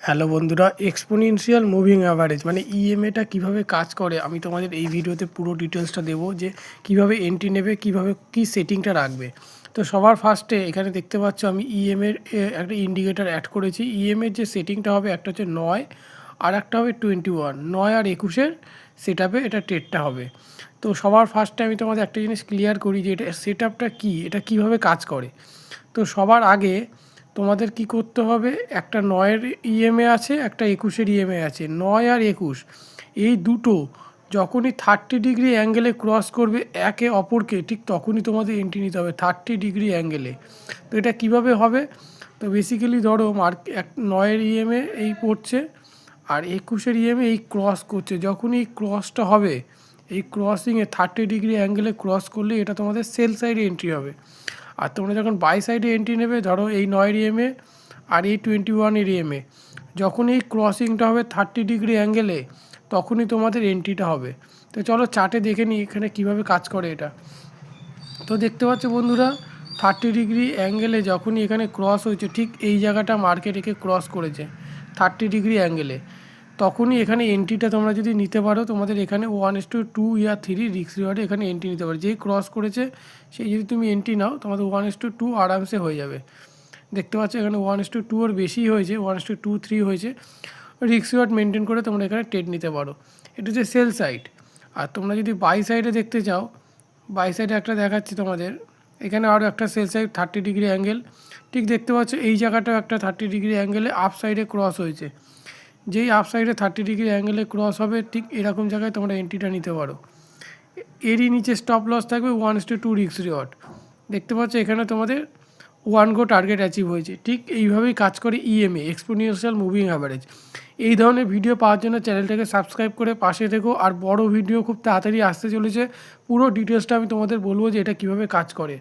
Hello বন্ধুরা, exponential moving average মানে ইএমএটা কীভাবে কাজ করে আমি তোমাদের এই ভিডিওতে পুরো ডিটেলসটা দেবো যে কীভাবে এন্ট্রি নেবে, কীভাবে কী সেটিংটা রাখবে। তো সবার ফার্স্টে এখানে দেখতে পাচ্ছ আমি ইএমএর একটা ইন্ডিকেটার অ্যাড করেছি। ইএমএর যে সেটিংটা হবে একটা হচ্ছে 9 আর একটা হবে 21, 9 আর 21-এর সেট আপে এটা ট্রেডটা হবে। তো সবার ফার্স্টে আমি তোমাদের একটা জিনিস ক্লিয়ার করি যে এটা সেট আপটা কী, এটা কীভাবে কাজ করে। তো সবার আগে তোমাদের কি করতে হবে, একটা 9-এর ইএমএ আছে, একটা 21-এর ইএমএ আছে। 9 আর 21 এই দুটো যখনই 30 ডিগ্রি অ্যাঙ্গেলে ক্রস করবে একে অপরকে, ঠিক তখনই তোমাদের এন্ট্রি নিতে হবে 30 ডিগ্রি অ্যাঙ্গেলে। তো এটা কিভাবে হবে, তো বেসিক্যালি ধরো 9-এর ইএমএ এই পড়ছে আর 21-এর ইএমএ এই ক্রস করছে। যখন এই ক্রসটা হবে, এই ক্রসিংয়ে 30 ডিগ্রি অ্যাঙ্গেলে ক্রস করলে এটা তোমাদের সেল সাইডে এন্ট্রি হবে। আর তোমরা যখন বাই সাইডে এন্ট্রি নেবে, ধরো এই 9-এর ইএমএ আর এই 21-এর ইএমএ যখন এই ক্রসিংটা হবে 30 ডিগ্রি অ্যাঙ্গেলে, তখনই তোমাদের এন্ট্রিটা হবে। তো চলো চার্টে দেখে নিই এখানে কীভাবে কাজ করে এটা। তো দেখতে পাচ্ছ বন্ধুরা, 30 ডিগ্রি অ্যাঙ্গেলে যখনই এখানে ক্রস হয়েছে, ঠিক এই জায়গাটা মার্কেট একে ক্রস করেছে 30 ডিগ্রি অ্যাঙ্গেলে, তখনই এখানে এন্ট্রিটা তোমরা যদি নিতে পারো, তোমাদের এখানে 1:2 ইয়া 3 রিস্ক রিওয়ার্ডে এখানে এন্ট্রি নিতে পারো। যেই ক্রস করেছে সেই যদি তুমি এন্ট্রি নাও, তোমাদের 1:2 আরামসে হয়ে যাবে। দেখতে পাচ্ছ এখানে 1:2 ওর বেশি হয়েছে, 1:2 3 হয়েছে। রিস্ক রিওয়ার্ড মেনটেন করে তোমরা এখানে ট্রেড নিতে পারো। এটা হচ্ছে সেল সাইড। আর তোমরা যদি বাই সাইডে দেখতে চাও, বাই সাইডে একটা দেখাচ্ছি তোমাদের। এখানে আরও একটা সেল সাইড 30 ডিগ্রি অ্যাঙ্গেল, ঠিক দেখতে পাচ্ছ এই জায়গাটাও একটা 30 ডিগ্রি অ্যাঙ্গেলে আপ সাইডে ক্রস হয়েছে। যেই আপ সাইডে 30 ডিগ্রি অ্যাঙ্গেলে ক্রস হবে, ঠিক এরকম জায়গায় তোমরা এন্ট্রিটা নিতে পারো। এরই নিচে স্টপ লস থাকবে 1:2 রিস্ক রিওয়ার্ড। দেখতে পাচ্ছ এখানে তোমাদের 1 গো টার্গেট অ্যাচিভ হয়েছে। ঠিক এইভাবেই কাজ করে ইএমএ, এক্সপোনেনশিয়াল মুভিং অ্যাভারেজ। এই ধরনের ভিডিও পাওয়ার জন্য চ্যানেলটাকে সাবস্ক্রাইব করে পাশে থেকো। আর বড় ভিডিও খুব তাড়াতাড়ি আসতে চলেছে, পুরো ডিটেলসটা আমি তোমাদের বলবো যে এটা কীভাবে কাজ করে।